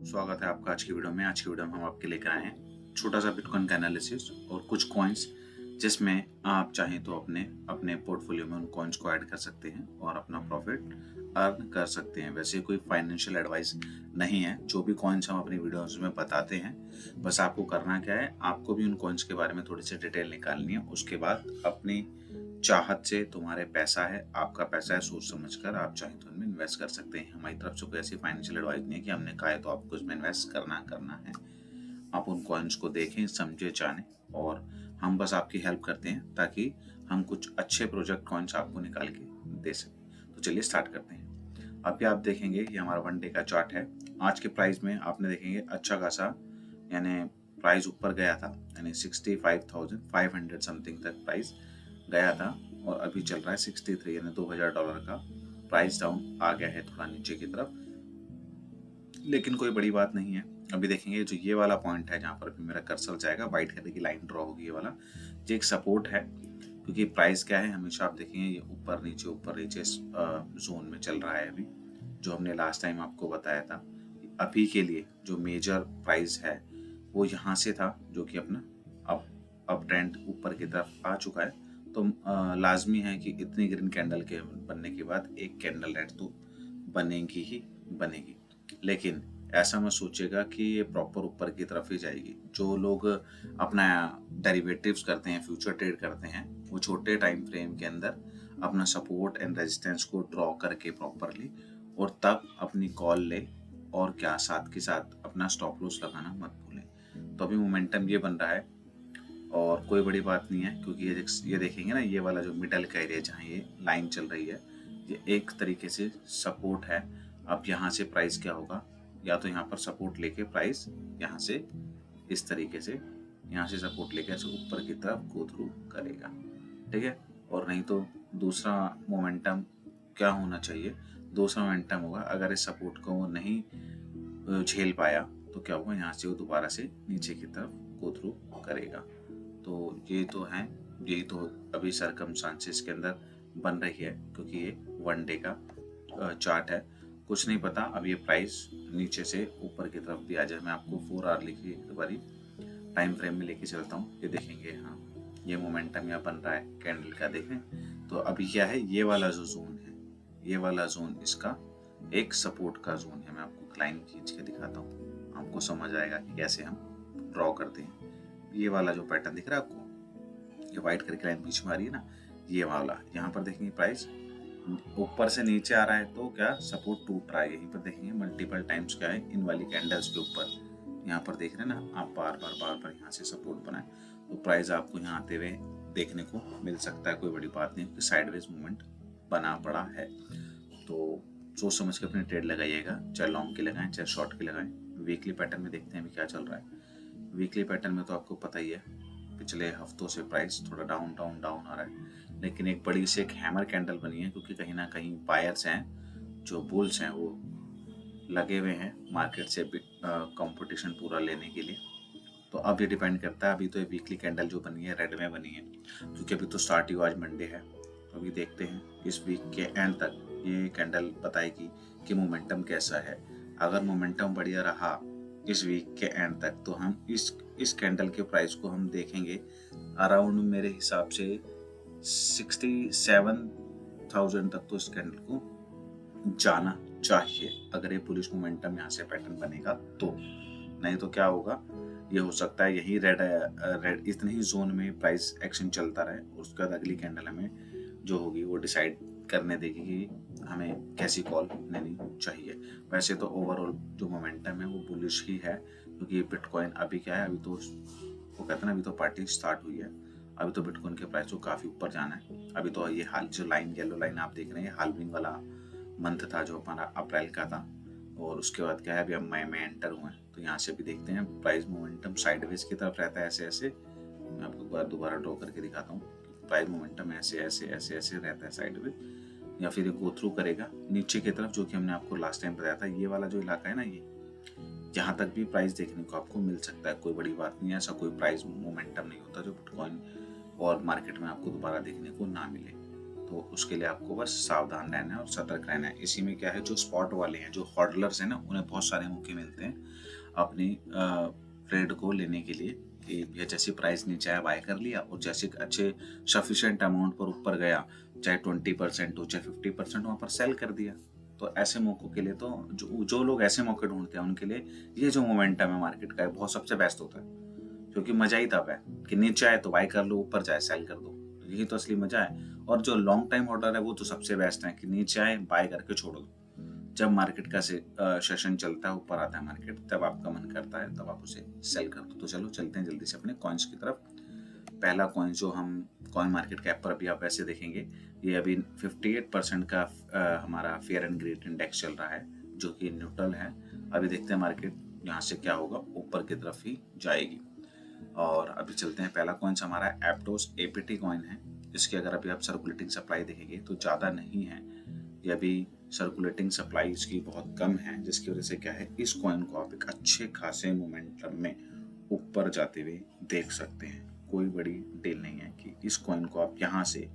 स्वागत है आपका आज की वीडियो में। आज की वीडियो में हम आपके लेकर आए हैं छोटा सा बिटकॉइन का एनालिसिस और कुछ कॉइन्स, जिसमें आप चाहें तो अपने अपने पोर्टफोलियो में उन कॉइन्स को ऐड कर सकते हैं और अपना प्रॉफिट अर्न कर सकते हैं। वैसे कोई फाइनेंशियल एडवाइस नहीं है। जो भी कॉइन्स हम अपनी वीडियोस में बताते हैं, बस आपको करना क्या है, आपको भी उन कॉइन्स के बारे में थोड़ी सी डिटेल निकालनी है। उसके बाद अपनी चाहत से, तुम्हारे पैसा है, आपका पैसा है, सोच समझ कर आप चाहें तो इनमें इन्वेस्ट कर सकते हैं। हमारी तरफ से कोई ऐसी फाइनेंशियल एडवाइस नहीं है कि हमने कहा है तो आपको इसमें इन्वेस्ट करना है। आप उन कॉइन्स को देखें, समझे, जाने, और हम बस आपकी हेल्प करते हैं ताकि हम कुछ अच्छे प्रोजेक्ट कॉइन्स आपको निकाल के दे सकें। तो चलिए स्टार्ट करते हैं। अभी आप देखेंगे ये हमारा 1 डे का चार्ट है। आज के प्राइस में आपने देखेंगे अच्छा खासा, यानी प्राइस ऊपर गया था, यानी 65,500 समथिंग तक प्राइस गया था और अभी चल रहा है 63, यानी $2000 का प्राइस डाउन आ गया है थोड़ा नीचे की तरफ। लेकिन कोई बड़ी बात नहीं है। अभी देखेंगे जो ये वाला पॉइंट है, जहाँ पर अभी मेरा कर्सर जाएगा, व्हाइट कलर की लाइन ड्रॉ होगी, ये वाला ये एक सपोर्ट है। क्योंकि प्राइस क्या है, हमेशा आप देखेंगे ये ऊपर नीचे जोन में चल रहा है अभी, जो हमने लास्ट टाइम आपको बताया था। अभी के लिए जो मेजर प्राइस है वो यहाँ से था, जो कि अपना अप ट्रेंड ऊपर की तरफ आ चुका है। तो लाजमी है कि इतनी ग्रीन कैंडल के बनने के बाद एक कैंडल रेड तो बनेगी ही बनेगी। लेकिन ऐसा मत सोचेगा कि ये प्रॉपर ऊपर की तरफ ही जाएगी। जो लोग अपना डेरिवेटिव्स करते हैं, फ्यूचर ट्रेड करते हैं, वो छोटे टाइम फ्रेम के अंदर अपना सपोर्ट एंड रेजिस्टेंस को ड्रॉ करके प्रॉपरली, और तब अपनी कॉल ले, और क्या साथ के साथ अपना स्टॉप लॉस लगाना मत भूलें। तो अभी मोमेंटम ये बन रहा है और कोई बड़ी बात नहीं है, क्योंकि ये देखेंगे ना, ये वाला जो मिडल का एरिया जहाँ ये लाइन चल रही है, ये एक तरीके से सपोर्ट है। अब यहाँ से प्राइस क्या होगा, या तो यहाँ पर सपोर्ट लेके प्राइस यहाँ से इस तरीके से, यहाँ से सपोर्ट लेके ऐसे ऊपर की तरफ गो थ्रू करेगा, ठीक है। और नहीं तो दूसरा मोमेंटम क्या होना चाहिए, दूसरा मोमेंटम होगा, अगर इस सपोर्ट को वो नहीं झेल पाया तो क्या होगा, यहाँ से वो दोबारा से नीचे की तरफ गो थ्रू करेगा। तो ये तो है, यही तो अभी सरकमस्टांसेस के अंदर बन रही है, क्योंकि ये 1 डे का चार्ट है। कुछ नहीं पता अब ये प्राइस नीचे से ऊपर की तरफ भी आ जाए। मैं आपको 4 आवर लिखी एक बारी टाइम फ्रेम में लेके चलता हूँ। ये देखेंगे, हाँ ये मोमेंटम यहाँ बन रहा है कैंडल का, देखें तो अभी क्या है, ये वाला जो जोन है, ये वाला जोन इसका एक सपोर्ट का जोन है। मैं आपको लाइन खींच के दिखाता हूँ, आपको समझ आएगा कि कैसे हम ड्रॉ करते हैं। ये वाला जो पैटर्न दिख रहा है आपको, ये व्हाइट करके लाइन बीच में आ रही है ना, ये वाला, यहाँ पर देखेंगे प्राइस ऊपर से नीचे आ रहा है तो क्या सपोर्ट टूट रहा है। यहीं पर देखेंगे मल्टीपल टाइम्स क्या है, इन वाली कैंडल्स के ऊपर, यहाँ पर देख रहे हैं ना आप, बार बार यहाँ से सपोर्ट बना है। तो प्राइस आपको यहाँ आते हुए देखने को मिल सकता है। कोई बड़ी बात नहीं, क्योंकि साइडवेज मूवमेंट बना पड़ा है। तो सोच समझ के अपने ट्रेड लगाइएगा, चाहे लॉन्ग के लगाएं चाहे शॉर्ट के लगाएं। वीकली पैटर्न में देखते हैं अभी क्या चल रहा है। वीकली पैटर्न में तो आपको पता ही है, पिछले हफ्तों से प्राइस थोड़ा डाउन आ रहा है। लेकिन एक बड़ी सी एक हैमर कैंडल बनी है, क्योंकि कहीं ना कहीं बायर्स हैं, जो बुल्स हैं, वो लगे हुए हैं मार्केट से कंपटीशन पूरा लेने के लिए। तो अब ये डिपेंड करता है। अभी तो ये वीकली कैंडल जो बनी है रेड में बनी है, क्योंकि अभी तो स्टार्ट ही आज मंडे है। तो अभी देखते हैं इस वीक के एंड तक ये कैंडल बताएगी कि मोमेंटम कैसा है। अगर मोमेंटम बढ़िया रहा इस वीक के एंड तक, तो हम इस कैंडल के प्राइस को हम देखेंगे अराउंड, मेरे हिसाब से 67,000 तक तो इस कैंडल को जाना चाहिए, अगर ये पुलिस मोमेंटम यहाँ से पैटर्न बनेगा तो। नहीं तो क्या होगा, ये हो सकता है यही रेड इतने ही जोन में प्राइस एक्शन चलता रहे, और उसके बाद अगली कैंडल हमें जो होगी वो डिसाइड करने देगी कि हमें कैसी कॉल लेनी चाहिए। वैसे तो ओवरऑल जो मोमेंटम है वो बुलिश ही है, क्योंकि बिटकॉइन अभी क्या है, अभी तो वो कहते हैं ना, अभी तो पार्टी स्टार्ट हुई है। अभी तो बिटकॉइन के प्राइस को काफ़ी ऊपर जाना है। अभी तो ये हाल जो लाइन, येलो लाइन आप देख रहे हैं, हालविंग वाला मंथ था जो हमारा अप्रैल का था, और उसके बाद क्या है, अभी हम मई में एंटर हुए हैं। तो यहाँ से भी देखते हैं प्राइस मोमेंटम साइडवेज की तरफ रहता है, ऐसे ऐसे। मैं आपको दोबारा ड्रॉ करके दिखाता हूँ। प्राइस मोमेंटम ऐसे ऐसे ऐसे ऐसे रहता है साइडवेज, या फिर ये गो थ्रू करेगा नीचे की तरफ, जो कि हमने आपको लास्ट टाइम बताया था। ये वाला जो इलाका है ना, ये यहाँ तक भी प्राइस देखने को आपको मिल सकता है। कोई बड़ी बात नहीं है, ऐसा कोई प्राइस मोमेंटम नहीं होता जो बिटकॉइन और मार्केट में आपको दोबारा देखने को ना मिले। तो उसके लिए आपको बस सावधान रहना है और सतर्क रहना है। इसी में क्या है, जो स्पॉट वाले हैं, जो हॉडलर्स हैं ना, उन्हें बहुत सारे मौके मिलते हैं अपनी ट्रेड को लेने के लिए कि भैया जैसी प्राइस नीचे आया बाय कर लिया, और जैसे अच्छे सफिशिएंट अमाउंट पर ऊपर गया, चाहे 20% हो चाहे 50% वहाँ पर सेल कर दिया। तो ऐसे मौक़ों के लिए तो जो लोग ऐसे मौके ढूंढते हैं उनके लिए ये जो मोमेंटम है मार्केट का, बहुत सबसे बेस्ट होता है, क्योंकि मजा ही तब है कि नीचे आए तो बाय कर लो, ऊपर जाए सेल कर दो। यही तो असली मजा है। और जो लॉन्ग टाइम ऑर्डर है वो तो सबसे बेस्ट है कि नीचे आए बाय करके छोड़ दो। जब मार्केट का सेशन चलता है, ऊपर आता है मार्केट, तब आपका मन करता है तब आप उसे सेल कर दो। तो चलो चलते हैं जल्दी से अपने कॉइन्स की तरफ। पहला कॉइन जो हम कॉइन मार्केट कैप पर अभी आप ऐसे देखेंगे, ये अभी 58% का हमारा फेयर एंड ग्रेड इंडेक्स चल रहा है, जो कि न्यूट्रल है। अभी देखते हैं मार्केट यहाँ से क्या होगा, ऊपर की तरफ ही जाएगी। और अभी चलते हैं, पहला कॉइन हमारा एप्टोस एपीटी कॉइन है। इसकी अगर अभी आप सर्कुलेटिंग सप्लाई देखेंगे तो ज़्यादा नहीं है, ये अभी सर्कुलेटिंग सप्लाई इसकी बहुत कम है, जिसकी वजह से क्या है, इस कॉइन को आप एक अच्छे खासे मोमेंटम में ऊपर जाते हुए देख सकते हैं। कोई बड़ी डील नहीं है कि इस कॉइन को आप यहाँ से,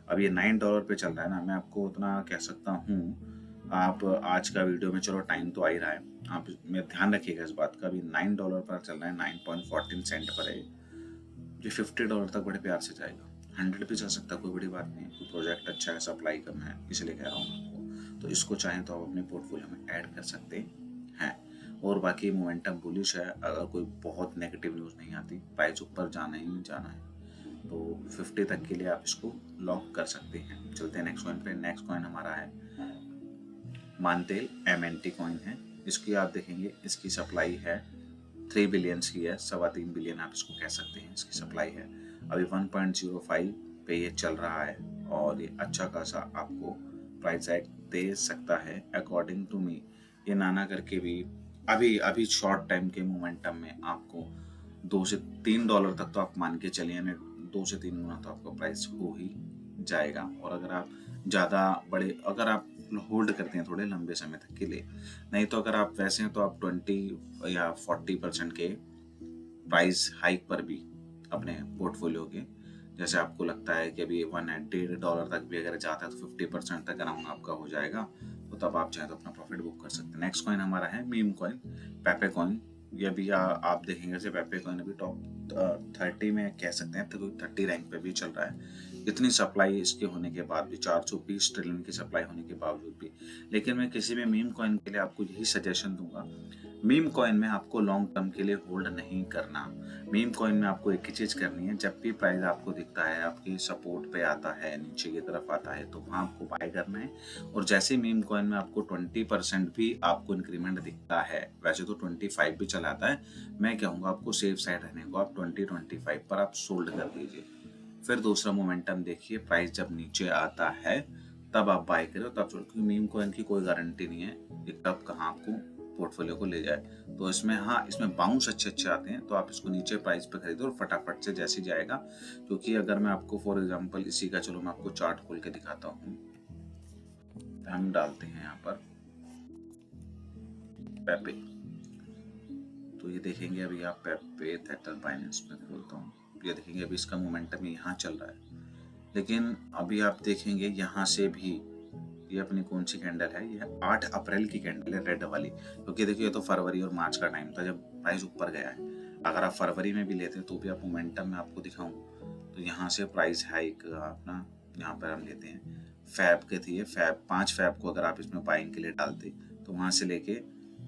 अब ये $9 पे चल रहा है ना, मैं आपको उतना कह सकता हूँ। आप आज का वीडियो में, चलो टाइम तो आ ही रहा है, आप में ध्यान रखिएगा इस बात का, अभी $9 पर चल रहा है, 9.14 सेंट पर है। ये $50 तक बड़े प्यार से जाएगा, 100 भी जा सकता है, कोई बड़ी बात नहीं है। प्रोजेक्ट अच्छा है, सप्लाई कम है, इसलिए कह रहा हूँ आपको। तो इसको चाहें तो आप अपने पोर्टफोलियो में ऐड कर सकते हैं। और बाकी मोमेंटम बुलिश है, अगर कोई बहुत नेगेटिव न्यूज़ नहीं आती, प्राइस ऊपर जाना ही जाना है, तो 50 तक के लिए आप इसको लॉक कर सकते हैं। चलते हैं नेक्स्ट कॉइन पे। नेक्स्ट कॉइन हमारा है मानतेल MNT कॉइन है। इसकी आप देखेंगे, इसकी सप्लाई है 3 बिलियंस की है, 3.25 बिलियन आप इसको कह सकते हैं, इसकी सप्लाई है। अभी 1.05 पे ये चल रहा है, और ये अच्छा खासा आपको प्राइस एड दे सकता है अकॉर्डिंग टू मी। ये नाना करके भी अभी शॉर्ट टाइम के मोमेंटम में आपको $2 से $3 तक तो आप मान के चलिए, 2 से 3 गुना तो आपका प्राइस हो ही जाएगा। और अगर आप ज़्यादा बड़े, अगर आप होल्ड करते हैं थोड़े लंबे समय तक के लिए, नहीं तो अगर आप वैसे हैं तो आप 20 या 40% के प्राइस हाइक पर भी अपने पोर्टफोलियो के, जैसे आपको लगता है कि अभी $1.5 तक भी अगर जाता है तो 50% तक अराउंड आपका हो जाएगा, तो तब आप चाहें तो अपना प्रॉफिट बुक कर सकते हैं। नेक्स्ट कॉइन हमारा है मीम कॉइन, पेपे कॉइन। ये भी आप देखेंगे जैसे पेपे कॉइन अभी टॉप 30 में कह सकते हैं, तो 30 रैंक पे भी चल रहा है। इतनी सप्लाई इसके होने के बाद भी, 420 ट्रिलियन की सप्लाई होने के बावजूद भी। लेकिन मैं किसी भी मीम कॉइन के लिए आपको यही सजेशन दूंगा, मीम कॉइन में आपको लॉन्ग टर्म के लिए होल्ड नहीं करना। मीम कॉइन में आपको एक ही चीज़ करनी है, जब भी प्राइस आपको दिखता है आपकी सपोर्ट पे आता है, नीचे की तरफ आता है, तो वहाँ आपको बाय करना है। और जैसे मीम कॉइन में आपको 20% भी आपको इंक्रीमेंट दिखता है, वैसे तो 25 भी चलाता है, मैं कहूँगा आपको सेफ साइड रहने को आप 20-25 पर आप सोल्ड कर दीजिए। फिर दूसरा मोमेंटम देखिए, प्राइस जब नीचे आता है तब आप बाय करो, तब क्योंकि मीम कॉइन की कोई गारंटी नहीं है कि कब कहाँ आपको पोर्टफोलियो को ले जाए। तो इसमें इसमें बाउंस अच्छे आते हैं, तो आप इसको नीचे प्राइस पे खरीदो और फटाफट से जैसे जाएगा। क्योंकि अगर मैं आपको फॉर एग्जांपल इसी का, चलो मैं आपको चार्ट खोल के दिखाता हूँ, हम डालते हैं यहाँ पर पेपे, तो ये देखेंगे अभी आप पेपे थेटर बाइनेंस में खोलता हूँ, ये देखेंगे अभी इसका मोमेंटम यहाँ चल रहा है। लेकिन अभी आप देखेंगे यहाँ से भी, ये अपनी कौन सी कैंडल है, ये 8 अप्रैल की कैंडल है, रेड वाली। क्योंकि देखिए, तो फरवरी और मार्च का टाइम था जब प्राइस ऊपर गया है। अगर आप फरवरी में भी लेते हैं तो भी आप मोमेंटम में आपको दिखाऊं, तो यहाँ से प्राइस हाइक अपना यहाँ पर हम लेते हैं फैब के थी, 5 फैब को अगर आप इसमें बाइंग के लिए डालते तो वहाँ से लेके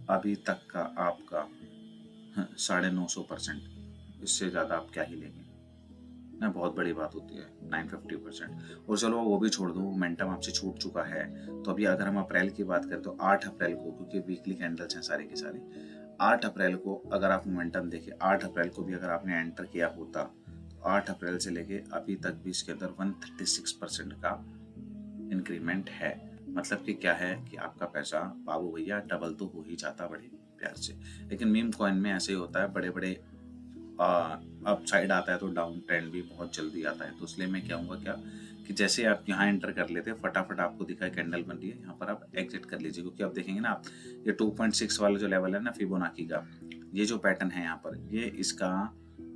अभी तक का आपका 950%, इससे ज़्यादा आप क्या ही लेंगे ना, बहुत बड़ी बात होती है 950%। और चलो वो भी छोड़ दो, मोमेंटम आपसे छूट चुका है। तो अभी अगर हम अप्रैल की बात करें तो 8 अप्रैल को, क्योंकि वीकली कैंडल्स हैं सारे के सारे, 8 अप्रैल को अगर आप मोमेंटम देखें, 8 अप्रैल को भी अगर आपने एंटर किया होता तो 8 अप्रैल से लेके अभी तक भी इसके अंदर 136% का इंक्रीमेंट है। मतलब कि क्या है कि आपका पैसा बाबू भैया डबल तो हो ही जाता बड़े प्यार से। लेकिन मीम कॉइन में ऐसे ही होता है, बड़े बड़े अप साइड आता है तो डाउन ट्रेंड भी बहुत जल्दी आता है। तो इसलिए मैं कहूँगा क्या कि जैसे आप यहाँ एंटर कर लेते हैं, फटाफट आपको दिखा है कैंडल बन रही है, यहाँ पर आप एग्जिट कर लीजिए। क्योंकि आप देखेंगे ना, आप ये 2.6 वाला जो लेवल है ना फिबोनाची का, ये जो पैटर्न है यहाँ पर, ये इसका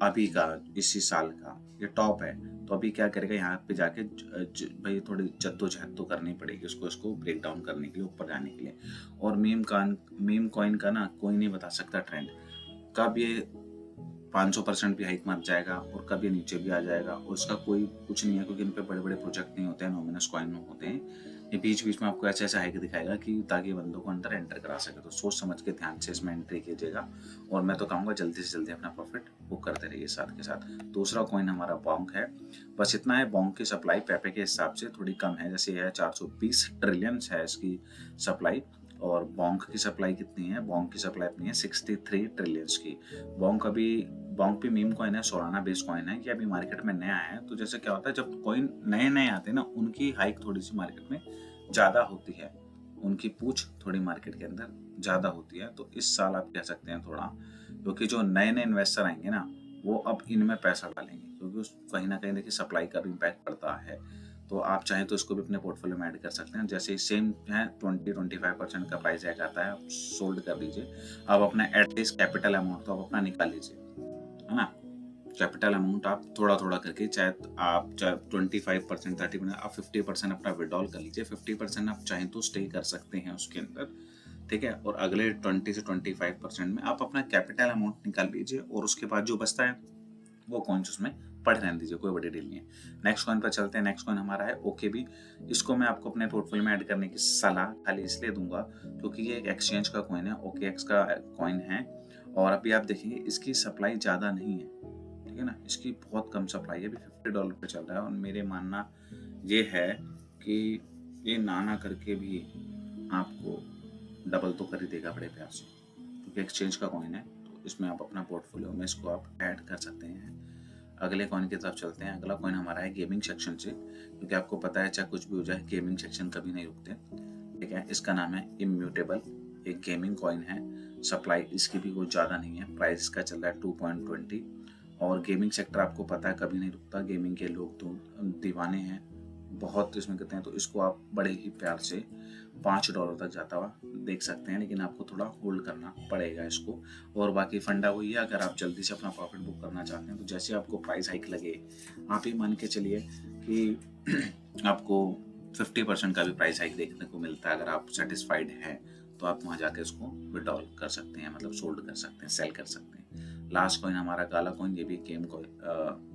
अभी का इसी साल का ये टॉप है। तो अभी क्या करेगा, यहाँ पे जाके भाई थोड़ी जद्दोजहद तो करनी पड़ेगी उसको, इसको ब्रेक डाउन करने के लिए, ऊपर जाने के लिए। और मीम कॉइन का ना कोई नहीं बता सकता ट्रेंड, कब ये 500% भी हाइक मार जाएगा और कभी नीचे भी आ जाएगा, और उसका कोई कुछ नहीं है, क्योंकि इन पे बड़े बड़े प्रोजेक्ट नहीं होते हैं, नॉमिनस कॉइन होते हैं। ये बीच बीच में आपको ऐसे ऐसे हाइक दिखाएगा कि ताकि बंदों को अंदर एंटर करा सके। तो सोच समझ के ध्यान से इसमें एंट्री कीजिएगा, और मैं तो कहूँगा जल्दी से जल्दी अपना प्रॉफिट बुक करते रहिए साथ के साथ। दूसरा कॉइन हमारा बॉन्क है। बस इतना है, बॉन्क की सप्लाई पेपे के हिसाब से थोड़ी कम है, जैसे यह 420 ट्रिलियन है इसकी सप्लाई। और बॉन्क की सप्लाई कितनी है, बॉन्क की सप्लाई अपनी है 63 ट्रिलियंस की। बॉन्क भी मीम कॉइन है, सोलाना बेस कॉइन है, ये अभी मार्केट में नया है। तो जैसे क्या होता है, जब कॉइन नए नए आते हैं ना, उनकी हाइक थोड़ी सी मार्केट में ज़्यादा होती है, उनकी पूछ थोड़ी मार्केट के अंदर ज़्यादा होती है। तो इस साल आप कह सकते हैं थोड़ा, क्योंकि जो नए नए इन्वेस्टर आएंगे ना, वो अब इनमें पैसा डालेंगे, क्योंकि उस कहीं ना कहीं देखिए सप्लाई का भी इम्पैक्ट पड़ता है। तो आप चाहें तो इसको भी अपने पोर्टफोलियो में ऐड कर सकते हैं। जैसे सेम है, 20-25% का प्राइस टैग आता है, आप सोल्ड कर दीजिए। आप अपना एटलीस्ट कैपिटल अमाउंट तो आप अपना निकाल लीजिए, है ना। कैपिटल अमाउंट आप थोड़ा थोड़ा करके, चाहे 25%, 30%, आप 50% अपना विड्रॉल कर लीजिए। 50% आप चाहें तो स्टे कर सकते हैं उसके अंदर, ठीक है। और अगले 20 से 25% में आप अपना कैपिटल अमाउंट निकाल लीजिए, और उसके बाद जो बचता है वो कॉइन्स उसमें पढ़ रहने दीजिए, कोई बड़ी डील नहीं है। नेक्स्ट कॉइन पर चलते हैं। नेक्स्ट कॉइन हमारा है ओकेबी। इसको मैं आपको अपने पोर्टफोलियो में ऐड करने की सलाह खाली इसलिए दूंगा क्योंकि ये एक एक्सचेंज का कॉइन है, OKX का कॉइन है। और अभी आप देखेंगे इसकी सप्लाई ज़्यादा नहीं है, ठीक है ना, इसकी बहुत कम सप्लाई है, अभी $50 पे चल रहा है। और मेरे मानना ये है कि ये ना करके भी आपको डबल तो कर ही देगा बड़े प्यार से, क्योंकि एक्सचेंज का कॉइन है। तो इसमें आप अपना पोर्टफोलियो में इसको आप ऐड कर सकते हैं। अगले कॉइन की तरफ चलते हैं। अगला कॉइन हमारा है गेमिंग सेक्शन से, क्योंकि आपको पता है चाहे कुछ भी हो जाए, गेमिंग सेक्शन कभी नहीं रुकते, ठीक है। इसका नाम है इम्यूटेबल, एक गेमिंग कॉइन है। सप्लाई इसकी भी कुछ ज़्यादा नहीं है, प्राइस इसका चल रहा है 2.20। और गेमिंग सेक्टर आपको पता है कभी नहीं रुकता, गेमिंग के लोग तो दीवाने हैं बहुत इसमें कहते हैं। तो इसको आप बड़े ही प्यार से $5 तक जाता हुआ देख सकते हैं, लेकिन आपको थोड़ा होल्ड करना पड़ेगा इसको। और बाकी फंडा वही है, अगर आप जल्दी से अपना प्रॉफिट बुक करना चाहते हैं तो जैसे आपको प्राइस हाइक लगे, आप ही मान के चलिए कि आपको 50% का भी प्राइस हाइक देखने को मिलता है, अगर आप सेटिस्फाइड हैं तो आप वहाँ जाकर इसको विड्रॉल कर सकते हैं, मतलब सोल्ड कर सकते हैं, सेल कर सकते हैं। लास्ट कॉइन हमारा काला कॉइन, ये भी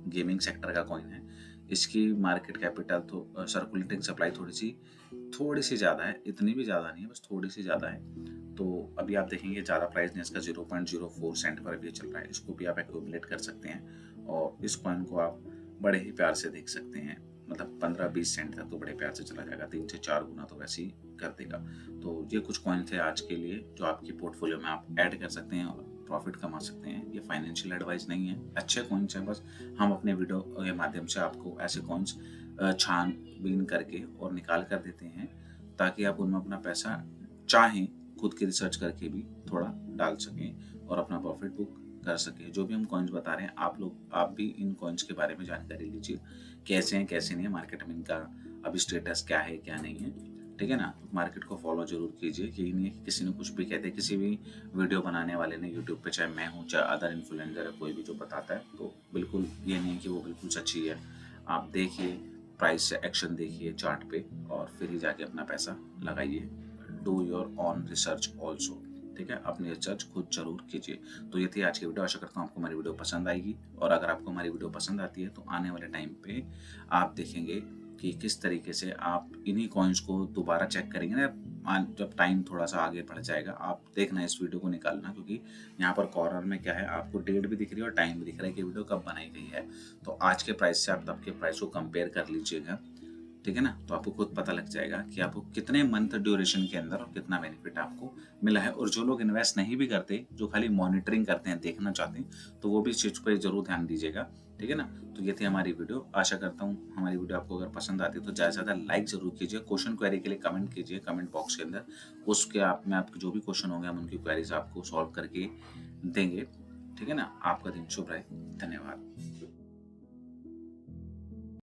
गेमिंग सेक्टर का कॉइन है। इसकी मार्केट कैपिटल तो सर्कुलेटिंग सप्लाई थोड़ी सी ज़्यादा है, इतनी भी ज़्यादा नहीं है, बस थोड़ी सी ज़्यादा है। तो अभी आप देखेंगे ज़्यादा प्राइस नहीं, इसका 0.04 सेंट पर अभी चल रहा है। इसको भी आप एक्यूमुलेट कर सकते हैं, और इस कॉइन को आप बड़े ही प्यार से देख सकते हैं, मतलब 15-20 सेंट तक तो बड़े प्यार से चला जाएगा, 3 से 4 गुना तो वैसे ही कर देगा। तो ये कुछ कॉइन थे आज के लिए जो आपकी पोर्टफोलियो में आप ऐड कर सकते हैं और प्रॉफिट कमा सकते हैं। ये फाइनेंशियल एडवाइस नहीं है, अच्छे कॉइन्स हैं, बस हम अपने वीडियो के माध्यम से आपको ऐसे कॉइन्स छानबीन करके और निकाल कर देते हैं, ताकि आप उनमें अपना पैसा चाहें खुद की रिसर्च करके भी थोड़ा डाल सकें और अपना प्रॉफिट बुक कर सकें। जो भी हम कॉइन्स बता रहे हैं, आप भी इन कॉइन्स के बारे में जानकारी लीजिए, कैसे हैं कैसे नहीं है, मार्केट में इनका अभी स्टेटस क्या है क्या नहीं है, ठीक है ना। मार्केट को फॉलो जरूर कीजिए, यही नहीं है कि किसी ने कुछ भी कहते, किसी भी वीडियो बनाने वाले ने यूट्यूब पे, चाहे मैं हूँ चाहे अदर इन्फ्लुएंसर है, कोई भी जो बताता है तो बिल्कुल ये नहीं कि वो बिल्कुल सच्ची है। आप देखिए, प्राइस से एक्शन देखिए चार्ट पे, और फिर ही जाके अपना पैसा लगाइए। Do your on research also, ठीक है, अपनी रिसर्च खुद जरूर कीजिए। तो ये थी आज की वीडियो, आशा करता हूँ आपको हमारी वीडियो पसंद आएगी। और अगर आपको हमारी वीडियो पसंद आती है तो आने वाले टाइम पे आप देखेंगे कि किस तरीके से आप इन्हीं कॉइन्स को दोबारा चेक करेंगे ना, जब टाइम थोड़ा सा आगे बढ़ जाएगा। आप देखना इस वीडियो को निकालना, क्योंकि यहाँ पर कॉर्नर में क्या है, आपको डेट भी दिख रही है और टाइम भी दिख रहा है कि वीडियो कब बनाई गई है। तो आज के प्राइस से आप तब के प्राइस को कंपेयर कर लीजिएगा, ठीक है ना। तो आपको खुद पता लग जाएगा कि आपको कितने मंथ ड्यूरेशन के अंदर और कितना बेनिफिट आपको मिला है। और जो लोग इन्वेस्ट नहीं भी करते, जो खाली मॉनिटरिंग करते हैं, देखना चाहते हैं, तो वो भी इस चीज़ पर जरूर ध्यान दीजिएगा, ठीक है ना। तो ये थी हमारी वीडियो, आशा करता हूँ हमारी वीडियो आपको अगर पसंद आती है तो ज़्यादा से ज़्यादा लाइक जरूर कीजिए। क्वेश्चन क्वेरी के लिए कमेंट कीजिए कमेंट बॉक्स के अंदर, उसके आप में आपके जो भी क्वेश्चन होंगे हम उनकी क्वेरीज आपको सॉल्व करके देंगे, ठीक है ना। आपका दिन शुभ रहे, धन्यवाद।